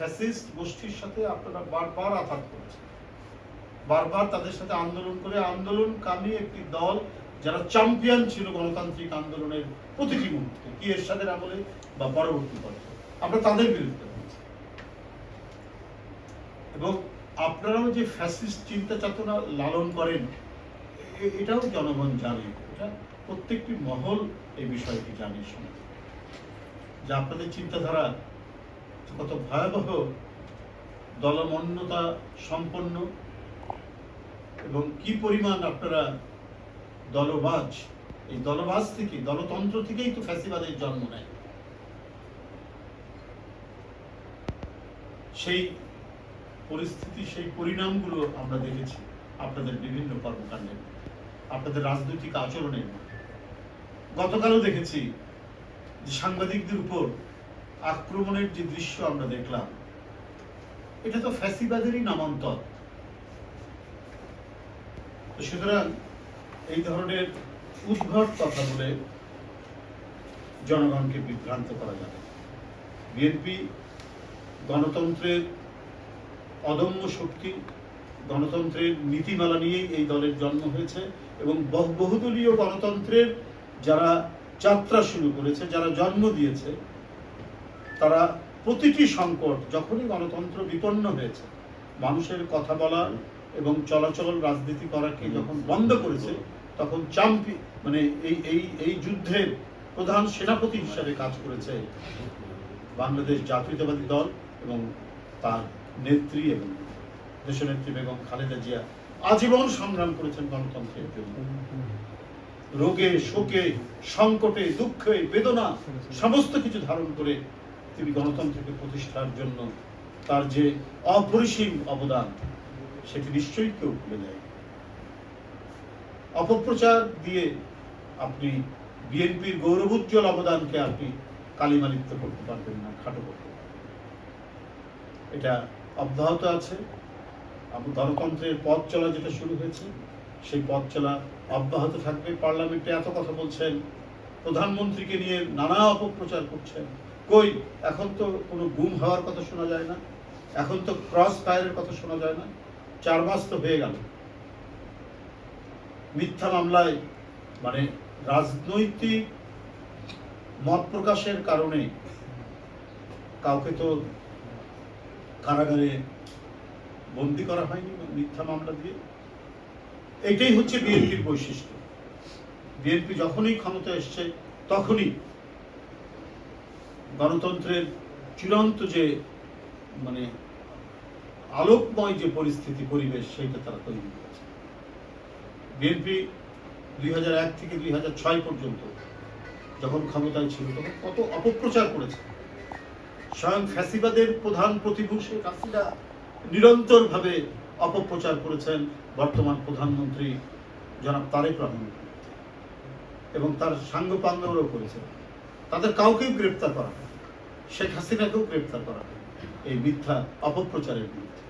Fascist গোষ্ঠীর সাথে আপনারা বারবার আঘাত করেছেন, বারবার তাদের সাথে আন্দোলন করে আন্দোলনকামী একটি দল যারা চ্যাম্পিয়ন ছিল গণতান্ত্রিক আন্দোলনের প্রতিটি মুহূর্তে, কি এরশাদের আমলে বা পরবর্তী পর্যায়ে, আমরা তাদের বিরুদ্ধে বলছি। এবং আপনারাও যে ফ্যাসিস্ট চিন্তা চেতনা লালন করেন এটাও জনগণ জানে, এটা প্রত্যেকটি মহল এই বিষয়টি জানে শোনে, যে আপনাদের চিন্তাধারা কত ভয়াবহ, দলমন্যতা সম্পন্ন, এবং কি পরিমাণ আপনারা দলবাজ। এই দলবাজ থেকে, দলতন্ত্র থেকেই তো ফ্যাসিবাদের জন্ম নেয়। সেই পরিস্থিতি, সেই পরিণামগুলো আমরা দেখেছি আপনাদের বিভিন্ন কর্মকাণ্ডে, আপনাদের রাজনৈতিক আচরণে। গতকালও দেখেছি যে সাংবাদিকদের উপর আক্রমণের যে দৃশ্য আমরা দেখলাম, এটা তো ফ্যাসিবাদেরই নামান্তর। সুতরাং এই ধরনের উদ্ভট কথা বলে জনগণকে বিভ্রান্ত করা যাবে। বিএনপি গণতন্ত্রের অদম্য শক্তি, গণতন্ত্রের নীতিমালা নিয়েই এই দলের জন্ম হয়েছে, এবং বহুদলীয় গণতন্ত্রের যারা যাত্রা শুরু করেছে, যারা জন্ম দিয়েছে, তারা প্রতিটি সংকট, যখনই গণতন্ত্র বিপন্ন হয়েছে, মানুষের কথা বলা এবং চলাচল রাজনীতি করাকে যখন বন্ধ করেছে, তখন এই যুদ্ধের প্রধান সেনাপতি হিসাবে কাজ করেছে বাংলাদেশ জাতীয়তাবাদী দল এবং তার নেত্রী এবং দেশনেত্রী বেগম খালেদা জিয়া আজীবন সংগ্রাম করেছেন গণতন্ত্রের জন্য। রোগে, শোকে, সংকটে, দুঃখে, বেদনা সমস্ত কিছু ধারণ করে তিনি গণতন্ত্রকে প্রতিষ্ঠার জন্য তার যে অপরিসীম অবদান, সেটি নিশ্চয়ই কেউ ভুলে যায়। অপপ্রচার দিয়ে আপনি বিএনপির গৌরবোজ্জ্বল অবদানকে আপনি কালিমালিপ্ত করতে পারবেন না, খাটো করতে পারবেন। এটা অব্যাহত আছে। গণতন্ত্রের পথ চলা যেটা শুরু হয়েছে, সেই পথ চলা অব্যাহত থাকবে। পার্লামেন্টে এত কথা বলছেন, প্রধানমন্ত্রীকে নিয়ে নানা অপপ্রচার করছেন। কই, এখন তো কোনো গুম হওয়ার কথা শোনা যায় না, এখন তো ক্রস ফায়ারের কথা শোনা যায় না। 4 মাস তো হয়ে গেল। মিথ্যা মামলায়, রাজনৈতিক মত প্রকাশের কারণে কাউকে তো কারাগারে বন্দী করা হয়নি মিথ্যা মামলা দিয়ে। এটাই হচ্ছে বিএনপির বৈশিষ্ট্য। বিএনপি যখনই ক্ষমতা এসছে, তখনই গণতন্ত্রের চূড়ান্ত যে আলোকময় যে পরিস্থিতি, পরিবেশ, সেইটা তারা তৈরি করেছে। বিএনপি 2001 থেকে 2006 পর্যন্ত যখন ক্ষমতায় ছিল, তখন কত অপপ্রচার করেছে। স্বয়ং ফ্যাসিবাদের প্রধান প্রতিভূ শেখ হাসিনা নিরন্তরভাবে অপপ্রচার করেছেন বর্তমান প্রধানমন্ত্রী জনাব তারেক রহমান, এবং তার সাঙ্গপাঙ্গও করেছেন। তাদের কাউকেই গ্রেপ্তার করা হয়, শেখ হাসিনাকেও গ্রেপ্তার করা হয় এই মিথ্যা অপপ্রচারের বিরুদ্ধে।